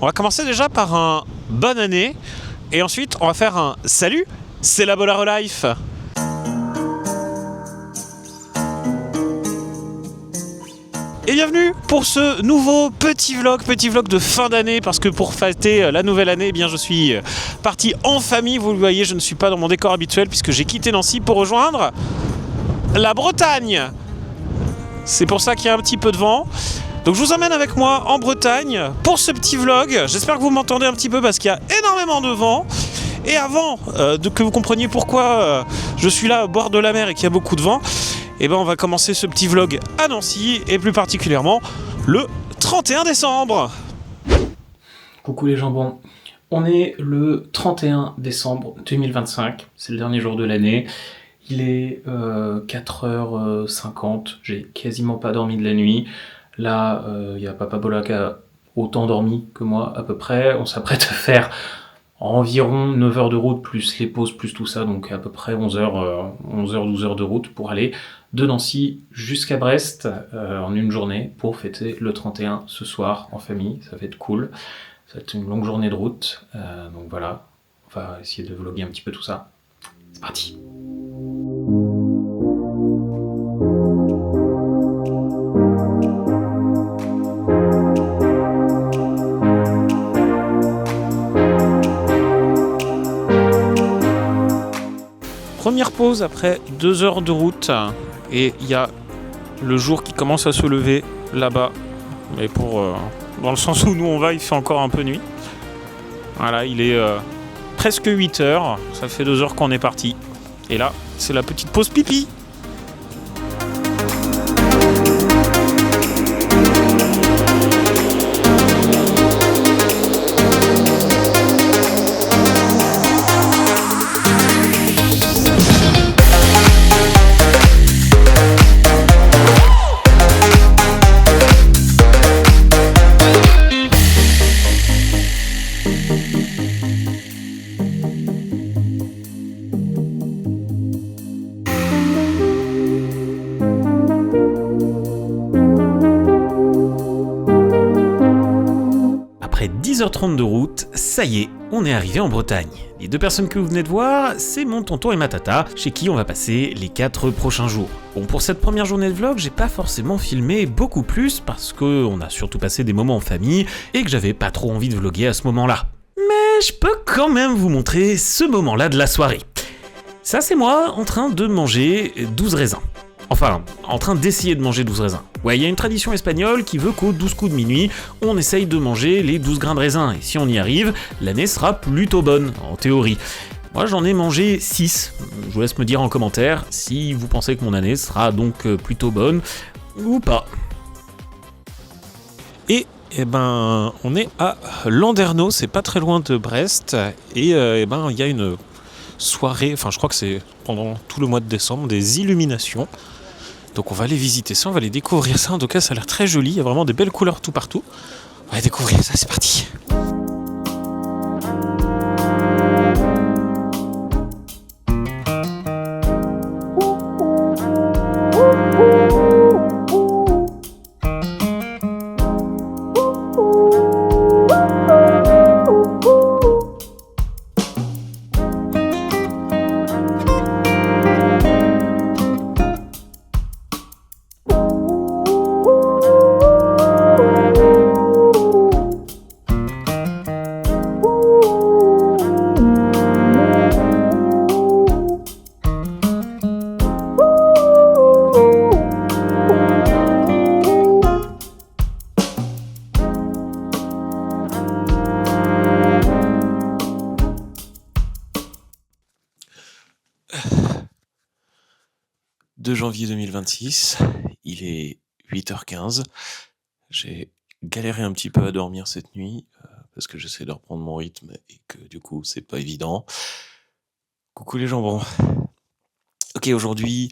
On va commencer déjà par un bonne année et ensuite on va faire un salut, c'est la Bolero Life. Et bienvenue pour ce nouveau petit vlog de fin d'année, parce que pour fêter la nouvelle année, eh bien je suis parti en famille. Vous le voyez, je ne suis pas dans mon décor habituel puisque j'ai quitté Nancy pour rejoindre la Bretagne. C'est pour ça qu'il y a un petit peu de vent. Donc je vous emmène avec moi en Bretagne pour ce petit vlog. J'espère que vous m'entendez un petit peu parce qu'il y a énormément de vent. Et avant que vous compreniez pourquoi je suis là au bord de la mer et qu'il y a beaucoup de vent, eh ben on va commencer ce petit vlog à Nancy et plus particulièrement le 31 décembre. Coucou les jambons, on est le 31 décembre 2025, c'est le dernier jour de l'année. Il est 4h50, j'ai quasiment pas dormi de la nuit. Là, il y a Papa Bola qui a autant dormi que moi à peu près. On s'apprête à faire environ 9 heures de route, plus les pauses, plus tout ça, donc à peu près 11 heures, 12 heures de route pour aller de Nancy jusqu'à Brest en une journée pour fêter le 31 ce soir en famille. Ça va être cool, ça va être une longue journée de route, donc voilà, on va essayer de vlogger un petit peu tout ça. C'est parti. Première pause après 2 heures de route et il y a le jour qui commence à se lever là-bas, mais dans le sens où nous on va, il fait encore un peu nuit. Voilà, il est presque 8 heures, ça fait 2 heures qu'on est parti. Et là, c'est la petite pause pipi. Après 10h30 de route, ça y est, on est arrivé en Bretagne. Les deux personnes que vous venez de voir, c'est mon tonton et ma tata, chez qui on va passer les 4 prochains jours. Bon, pour cette première journée de vlog, j'ai pas forcément filmé beaucoup plus parce qu'on a surtout passé des moments en famille et que j'avais pas trop envie de vlogger à ce moment-là. Mais je peux quand même vous montrer ce moment-là de la soirée. Ça, c'est moi en train de manger 12 raisins. Enfin, en train d'essayer de manger 12 raisins. Ouais, il y a une tradition espagnole qui veut qu'aux 12 coups de minuit, on essaye de manger les 12 grains de raisin. Et si on y arrive, l'année sera plutôt bonne, en théorie. Moi, j'en ai mangé 6. Je vous laisse me dire en commentaire si vous pensez que mon année sera donc plutôt bonne ou pas. Et ben, on est à Landerneau, c'est pas très loin de Brest. Et ben, il y a une soirée, enfin je crois que c'est pendant tout le mois de décembre, des illuminations. Donc on va aller visiter ça, on va aller découvrir ça. En tout cas, ça a l'air très joli, il y a vraiment des belles couleurs tout partout. On va aller découvrir ça, c'est parti. Janvier 2026, il est 8h15, j'ai galéré un petit peu à dormir cette nuit, parce que j'essaie de reprendre mon rythme et que du coup c'est pas évident. Coucou les jambons. Ok, aujourd'hui,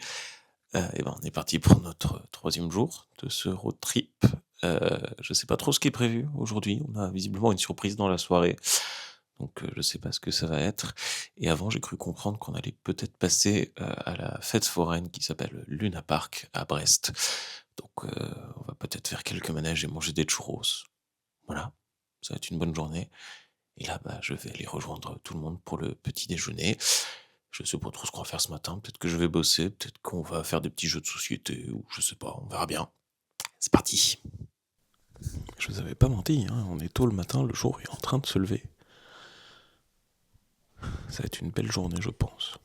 ben, on est parti pour notre 3e jour de ce road trip. Je sais pas trop ce qui est prévu aujourd'hui, on a visiblement une surprise dans la soirée. Donc je sais pas ce que ça va être. Et avant, j'ai cru comprendre qu'on allait peut-être passer à la fête foraine qui s'appelle Luna Park à Brest. Donc on va peut-être faire quelques manèges et manger des churros. Voilà. ça va être une bonne journée. Et là, je vais aller rejoindre tout le monde pour le petit déjeuner. Je sais pas trop ce qu'on va faire ce matin. Peut-être que je vais bosser, peut-être qu'on va faire des petits jeux de société, ou je sais pas, on verra bien. C'est parti. Je vous avais pas menti, hein, on est tôt le matin, le jour est en train de se lever. Ça va être une belle journée, je pense.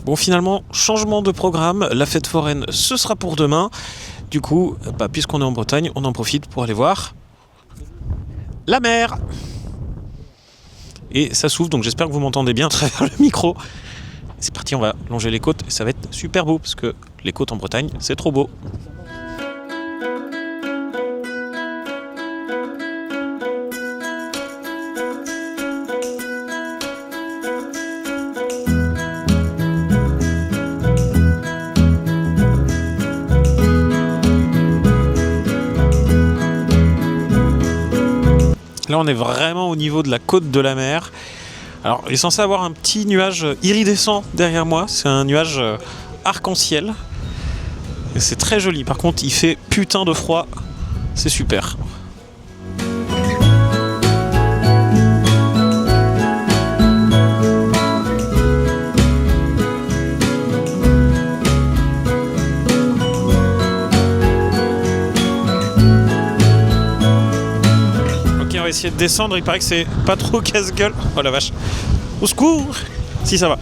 Bon, finalement, changement de programme, la fête foraine, ce sera pour demain. Du coup, puisqu'on est en Bretagne, on en profite pour aller voir la mer. Et ça s'ouvre, donc j'espère que vous m'entendez bien à travers le micro. C'est parti, on va longer les côtes, et ça va être super beau, parce que les côtes en Bretagne, c'est trop beau. Là, on est vraiment au niveau de la côte de la mer. Alors, il est censé avoir un petit nuage iridescent derrière moi. C'est un nuage arc-en-ciel. Et c'est très joli. Par contre, il fait putain de froid. C'est super. On va essayer de descendre, il paraît que c'est pas trop casse-gueule. Oh la vache. Au secours. Si, ça va.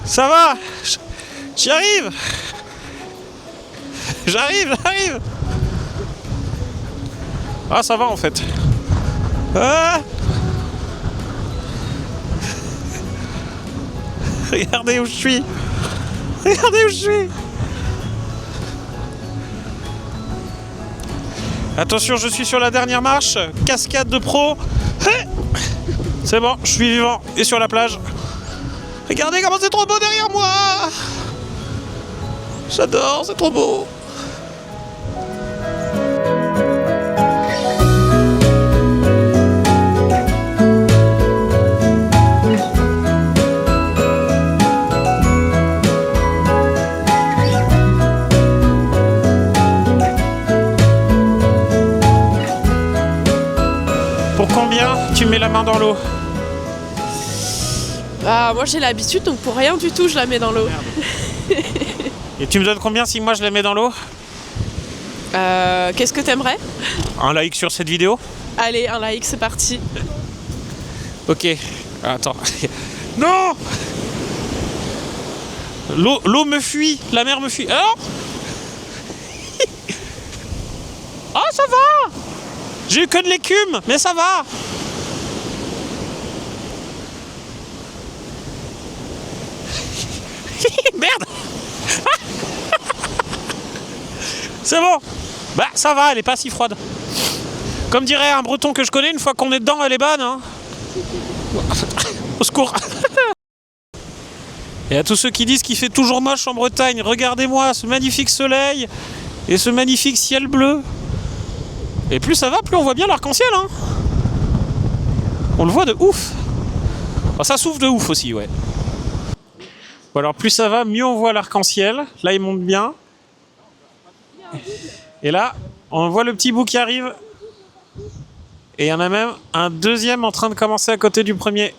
Ça va. J'y arrive. J'arrive. Ah, ça va en fait. Ah. Regardez où je suis. Attention, je suis sur la dernière marche. Cascade de pro. C'est bon, je suis vivant. Et sur la plage. Regardez comment c'est trop beau derrière moi. J'adore, c'est trop beau. Pour combien tu mets la main dans l'eau? Bah moi j'ai l'habitude, donc pour rien du tout je la mets dans l'eau. Et tu me donnes combien si moi je la mets dans l'eau? Qu'est-ce que t'aimerais? Un like sur cette vidéo? Allez, un like, c'est parti. Ok, attends. Non! L'eau me fuit, la mer me fuit. Alors? Ah, ça va! J'ai eu que de l'écume, mais ça va! Merde! C'est bon! Bah, ça va, elle est pas si froide. Comme dirait un breton que je connais, une fois qu'on est dedans, elle est bonne, hein. Au secours! Et à tous ceux qui disent qu'il fait toujours moche en Bretagne, regardez-moi ce magnifique soleil et ce magnifique ciel bleu. Et plus ça va, plus on voit bien l'arc-en-ciel, hein. On le voit de ouf. Enfin, ça s'ouvre de ouf aussi, ouais. Bon, alors plus ça va, mieux on voit l'arc-en-ciel. Là, il monte bien. Et là, on voit le petit bout qui arrive. Et il y en a même un deuxième en train de commencer à côté du premier.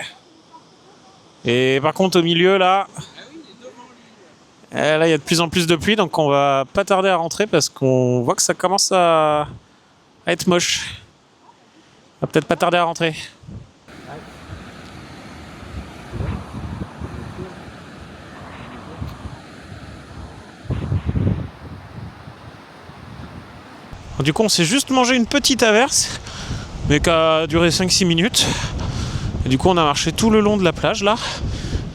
Et par contre, au milieu, là, il y a de plus en plus de pluie, donc on va pas tarder à rentrer parce qu'on voit que ça commence à être moche. On va peut-être pas tarder à rentrer. Du coup, on s'est juste mangé une petite averse, mais qui a duré 5-6 minutes. Et du coup, on a marché tout le long de la plage, là.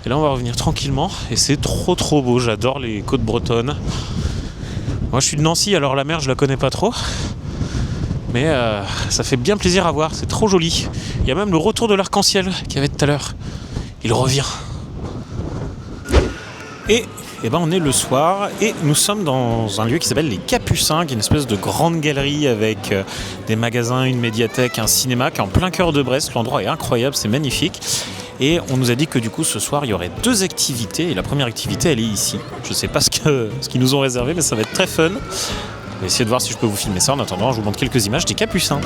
Et là, on va revenir tranquillement. Et c'est trop beau. J'adore les côtes bretonnes. Moi, je suis de Nancy, alors la mer, je la connais pas trop. Mais ça fait bien plaisir à voir. C'est trop joli. Il y a même le retour de l'arc-en-ciel qu'il y avait tout à l'heure. Il revient. Et on est le soir et nous sommes dans un lieu qui s'appelle les Capucins, qui est une espèce de grande galerie avec des magasins, une médiathèque, un cinéma qui est en plein cœur de Brest. L'endroit est incroyable, c'est magnifique. Et on nous a dit que du coup ce soir il y aurait 2 activités et la première activité elle est ici. Je sais pas ce qu'ils nous ont réservé, mais ça va être très fun. vais essayer de voir si je peux vous filmer ça. En attendant, je vous montre quelques images des Capucins.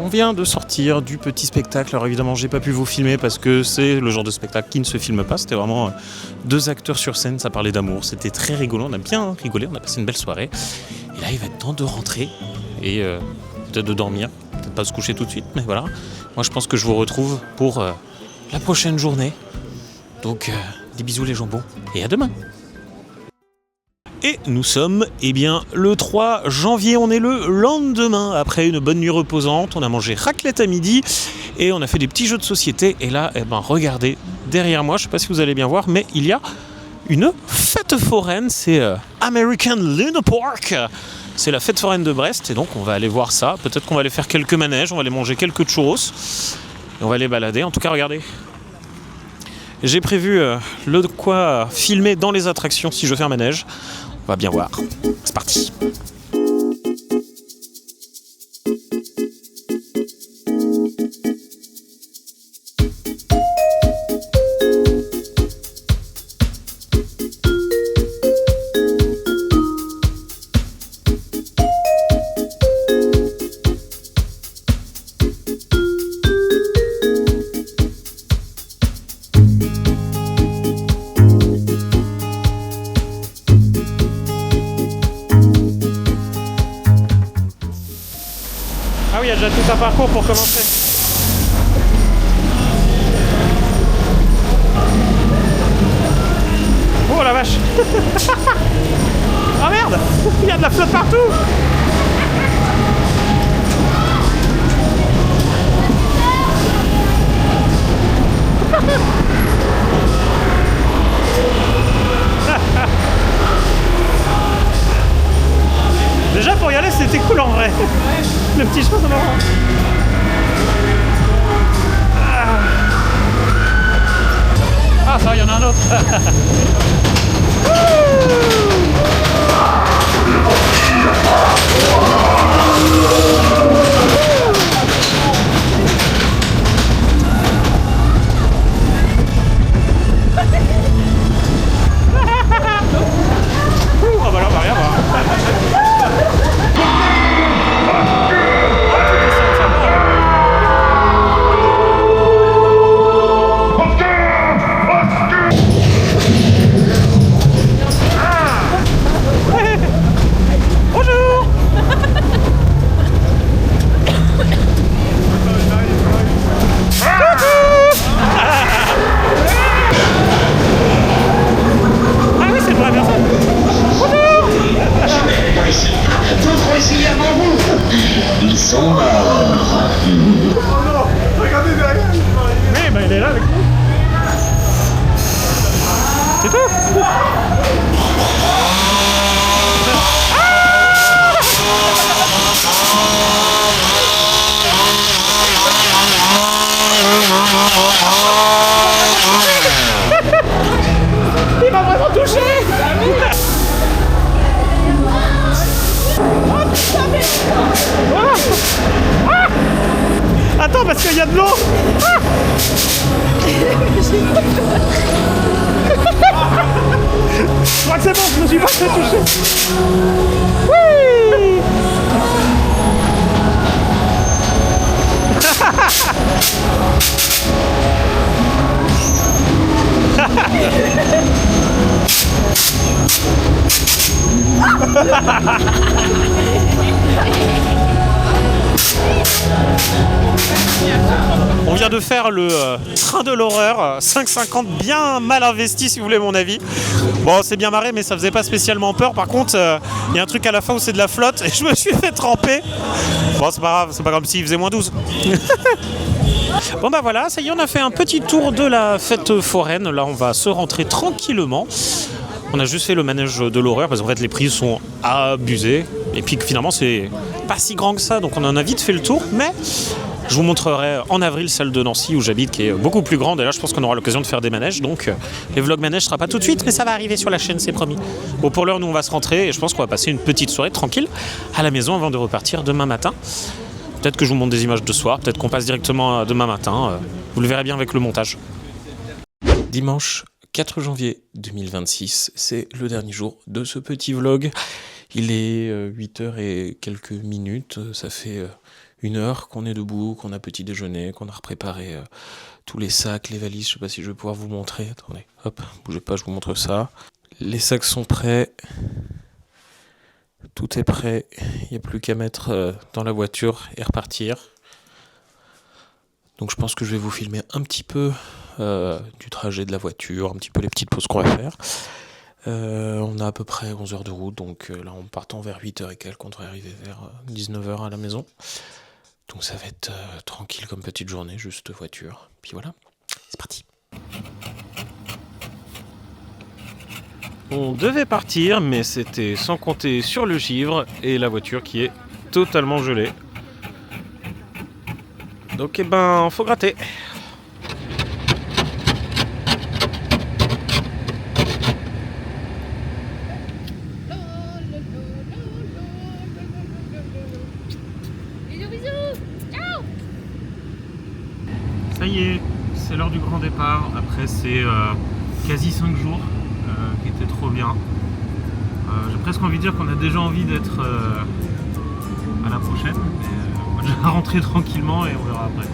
On vient de sortir du petit spectacle. Alors évidemment, j'ai pas pu vous filmer parce que c'est le genre de spectacle qui ne se filme pas. C'était vraiment deux acteurs sur scène, ça parlait d'amour. C'était très rigolo, on a bien rigolé, on a passé une belle soirée. Et là, il va être temps de rentrer et peut-être de dormir, peut-être pas se coucher tout de suite, mais voilà. Moi, je pense que je vous retrouve pour la prochaine journée. Donc, des bisous les jambons et à demain. Et nous sommes, le 3 janvier, on est le lendemain, après une bonne nuit reposante, on a mangé raclette à midi et on a fait des petits jeux de société. Et là, regardez, derrière moi, je sais pas si vous allez bien voir, mais il y a une fête foraine, c'est American Luna Park. C'est la fête foraine de Brest et donc on va aller voir ça. Peut-être qu'on va aller faire quelques manèges, on va aller manger quelques churros et on va aller balader. En tout cas, regardez. J'ai prévu le quoi filmer dans les attractions si je fais un manège. On va bien voir. C'est parti. Ah oui, il y a déjà tout un parcours pour commencer. Oh la vache. Oh merde, il y a de la flotte partout. Déjà pour y aller c'était cool en vrai. Le petit chemin de Laurent. Ah ça, il y en a un autre. Ah bah là on va rien voir. Ils sont morts. Regardez derrière. Oui, bah il est là avec nous. C'est tout. Il m'a vraiment touché. Attends, parce qu'il y a de l'eau. Je crois que c'est bon, je me suis pas fait toucher. Oui. On vient de faire le train de l'horreur, 5,50 bien mal investi si vous voulez mon avis. Bon, c'est bien marré mais ça faisait pas spécialement peur. Par contre, il y a un truc à la fin où c'est de la flotte et je me suis fait tremper. Bon, c'est pas grave s'il faisait moins 12. Bon bah voilà, ça y est, on a fait un petit tour de la fête foraine. Là, on va se rentrer tranquillement. On a juste fait le manège de l'horreur parce qu'en fait les prix sont abusés. Et puis finalement c'est pas si grand que ça, donc on en a vite fait le tour. Mais je vous montrerai en avril celle de Nancy où j'habite qui est beaucoup plus grande. Et là je pense qu'on aura l'occasion de faire des manèges. Donc les vlogs manèges sera pas tout de suite, mais ça va arriver sur la chaîne, c'est promis. Bon, pour l'heure nous on va se rentrer et je pense qu'on va passer une petite soirée tranquille à la maison avant de repartir demain matin. Peut-être que je vous montre des images de soir, peut-être qu'on passe directement demain matin. Vous le verrez bien avec le montage. Dimanche 4 janvier 2026, c'est le dernier jour de ce petit vlog. Il est 8h et quelques minutes, ça fait 1 heure qu'on est debout, qu'on a petit déjeuner, qu'on a préparé tous les sacs, les valises, je sais pas si je vais pouvoir vous montrer. Attendez, hop, bougez pas, je vous montre ça. Les sacs sont prêts, tout est prêt, il n'y a plus qu'à mettre dans la voiture et repartir. Donc je pense que je vais vous filmer un petit peu du trajet de la voiture, un petit peu les petites pauses qu'on va faire. On a à peu près 11 heures de route, donc là en partant vers 8h et quelques, on devrait arriver vers 19h à la maison. Donc ça va être tranquille comme petite journée, juste voiture. Puis voilà, c'est parti. On devait partir, mais c'était sans compter sur le givre et la voiture qui est totalement gelée. Donc faut gratter. Ça y est, c'est l'heure du grand départ. Après c'est quasi 5 jours qui étaient trop bien. J'ai presque envie de dire qu'on a déjà envie d'être à la prochaine. Mais on va déjà rentrer tranquillement et on verra après.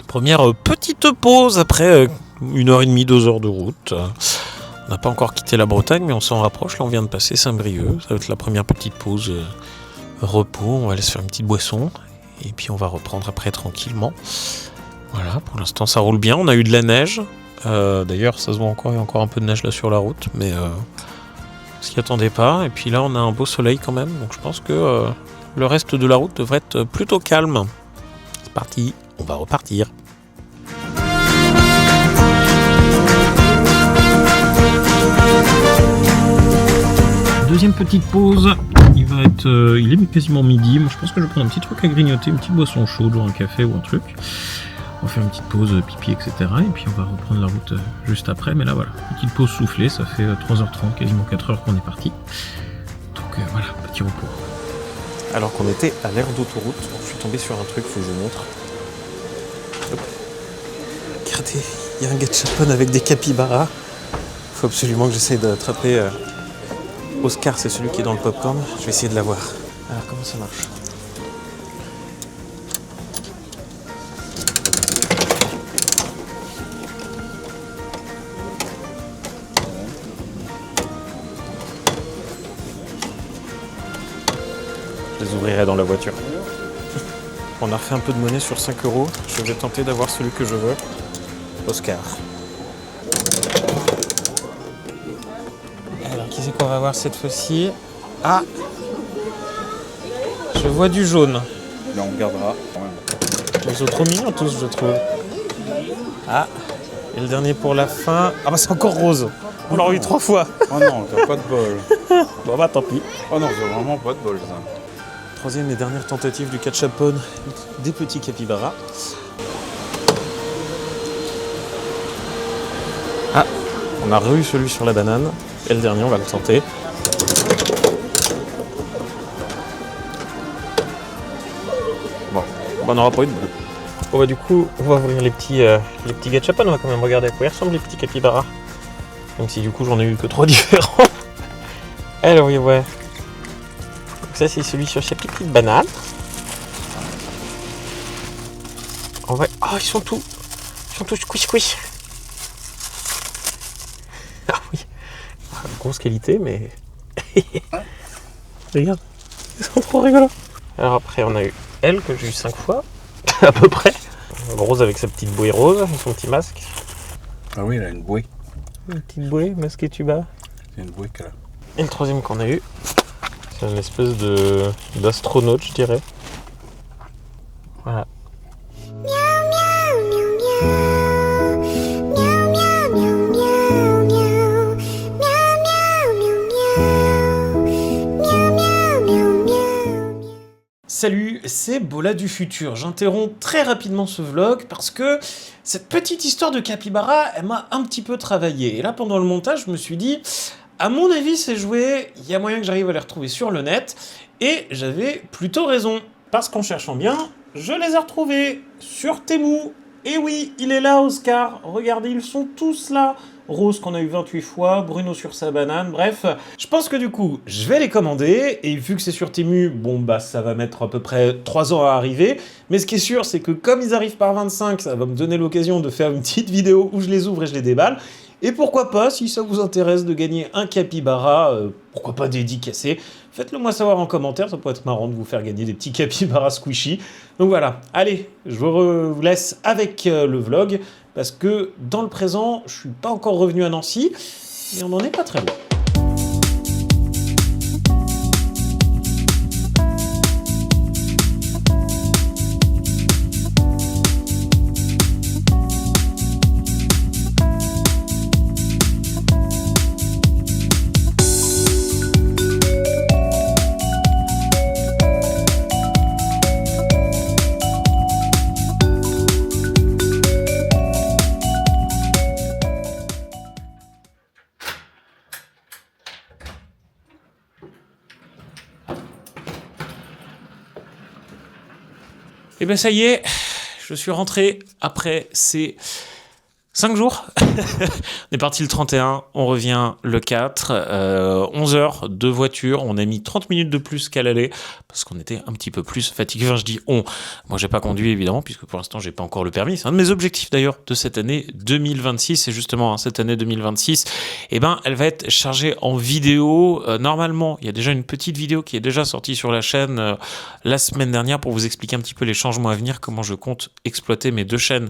Première petite pause après 1h30, 2 heures de route. On n'a pas encore quitté la Bretagne, mais on s'en rapproche. Là, on vient de passer Saint-Brieuc. Ça va être la première petite pause repos. On va aller se faire une petite boisson. Et puis, on va reprendre après tranquillement. Voilà, pour l'instant, ça roule bien. On a eu de la neige. D'ailleurs, ça se voit encore. Il y a encore un peu de neige là sur la route. Mais on s'y attendait pas. Et puis là, on a un beau soleil quand même. Donc, je pense que le reste de la route devrait être plutôt calme. C'est parti. On va repartir. Deuxième petite pause, il est quasiment midi. Moi je pense que je vais prendre un petit truc à grignoter, une petite boisson chaude ou un café ou un truc. On va faire une petite pause pipi, etc. Et puis on va reprendre la route juste après. Mais là voilà, petite pause soufflée, ça fait 3h30, quasiment 4h qu'on est parti. Donc voilà, petit repos. Alors qu'on était à l'aire d'autoroute, je suis tombé sur un truc, faut que je vous montre. Hop. Regardez, il y a un gachapon avec des capybaras. Faut absolument que j'essaye d'attraper Oscar, c'est celui qui est dans le popcorn. Je vais essayer de l'avoir. Alors comment ça marche ? Je les ouvrirai dans la voiture. On a refait un peu de monnaie sur 5€. Je vais tenter d'avoir celui que je veux. Oscar. Alors, qui c'est qu'on va voir cette fois-ci ? Ah ! Je vois du jaune. Là, on regardera. Ils sont trop mignons tous, je trouve. Ah ! Et le dernier pour la fin. Ah bah c'est encore rose. On l'a eu 3 fois. Oh non, t'as pas de bol. Bon bah tant pis. Oh non, c'est vraiment pas de bol ça. Troisième et dernière tentative du gachapon des petits capybaras. Ah, on a re-eu celui sur la banane. Et le dernier, on va le tenter. Bon, on n'aura pas eu de bol. Bon bah du coup, on va ouvrir les petits gachapon, on va quand même regarder à quoi ils ressemblent les petits capybaras. Même si du coup j'en ai eu que 3 différents. Alors oui, ouais. Donc ça c'est celui sur sa petite banane. En vrai, oh ils sont tous squish. Ah oui, grosse qualité mais... Regarde, ils sont trop rigolos. Alors après on a eu elle que j'ai eu 5 fois, à peu près. Rose avec sa petite bouée rose et son petit masque. Ah oui, il a une bouée. Une petite bouée, masque et tuba. C'est une bouée qu'elle a. Et le troisième qu'on a eu, c'est une espèce d'astronaute, je dirais. Voilà. Salut, c'est Bola du futur. J'interromps très rapidement ce vlog parce que cette petite histoire de capybara, elle m'a un petit peu travaillé. Et là, pendant le montage, je me suis dit, à mon avis, ces jouets, il y a moyen que j'arrive à les retrouver sur le net. Et j'avais plutôt raison. Parce qu'en cherchant bien, je les ai retrouvés sur Temu. Et oui, il est là, Oscar. Regardez, ils sont tous là. Rose qu'on a eu 28 fois, Bruno sur sa banane, bref. Je pense que du coup, je vais les commander, et vu que c'est sur Temu, bon bah ça va mettre à peu près 3 ans à arriver, mais ce qui est sûr, c'est que comme ils arrivent par 25, ça va me donner l'occasion de faire une petite vidéo où je les ouvre et je les déballe, et pourquoi pas, si ça vous intéresse de gagner un capybara, pourquoi pas dédicacé, faites-le moi savoir en commentaire, ça pourrait être marrant de vous faire gagner des petits capybaras squishy. Donc voilà, allez, je vous laisse avec le vlog, parce que dans le présent, je suis pas encore revenu à Nancy, et on n'en est pas très loin. Et ben ça y est, je suis rentré après ces 5 jours. On est parti le 31, on revient le 4, 11 heures de voiture, on a mis 30 minutes de plus qu'à l'aller, parce qu'on était un petit peu plus fatigué. Enfin, je dis on, moi j'ai pas conduit évidemment, puisque pour l'instant j'ai pas encore le permis. C'est un de mes objectifs d'ailleurs de cette année 2026, et justement cette année 2026, eh ben, elle va être chargée en vidéo. Normalement, il y a déjà une petite vidéo qui est déjà sortie sur la chaîne la semaine dernière pour vous expliquer un petit peu les changements à venir, comment je compte exploiter mes 2 chaînes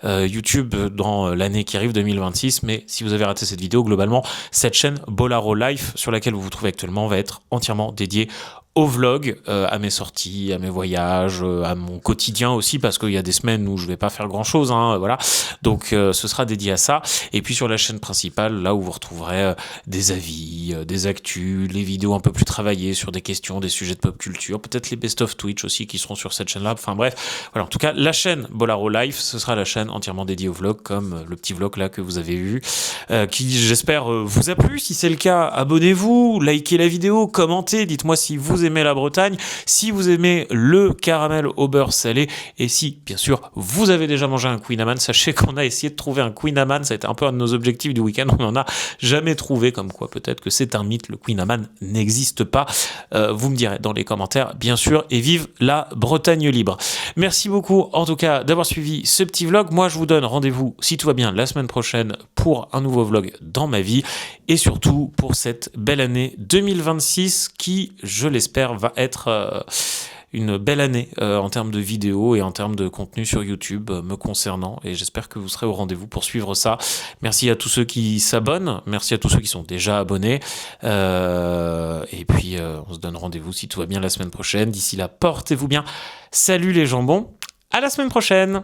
YouTube dans l'année qui arrive 2026. Mais si vous avez raté cette vidéo, globalement cette chaîne Bolaro Life sur laquelle vous vous trouvez actuellement va être entièrement dédiée au vlog, à mes sorties, à mes voyages, à mon quotidien aussi, parce qu'il y a des semaines où je vais pas faire grand chose, hein, voilà. Donc ce sera dédié à ça. Et puis sur la chaîne principale, là où vous retrouverez des avis, des actus, les vidéos un peu plus travaillées sur des questions, des sujets de pop culture, peut-être les best-of Twitch aussi qui seront sur cette chaîne-là. Enfin bref, voilà. En tout cas, la chaîne Bolaro Life, ce sera la chaîne entièrement dédiée au vlog, comme le petit vlog là que vous avez eu, qui j'espère vous a plu. Si c'est le cas, abonnez-vous, likez la vidéo, commentez, dites-moi si vous aimez la Bretagne, si vous aimez le caramel au beurre salé, et si, bien sûr, vous avez déjà mangé un Queen Amman. Sachez qu'on a essayé de trouver un Queen Amman, ça a été un peu un de nos objectifs du week-end, on n'en a jamais trouvé, comme quoi peut-être que c'est un mythe, le Queen Amman n'existe pas. Vous me direz dans les commentaires, bien sûr, et vive la Bretagne libre. Merci beaucoup, en tout cas, d'avoir suivi ce petit vlog. Moi, je vous donne rendez-vous, si tout va bien, la semaine prochaine pour un nouveau vlog dans ma vie, et surtout pour cette belle année 2026 qui, je l'espère, va être une belle année en termes de vidéos et en termes de contenu sur YouTube me concernant, et j'espère que vous serez au rendez-vous pour suivre ça. Merci à tous ceux qui s'abonnent, merci à tous ceux qui sont déjà abonnés, et puis on se donne rendez-vous si tout va bien la semaine prochaine. D'ici là, portez-vous bien, salut les jambons, à la semaine prochaine.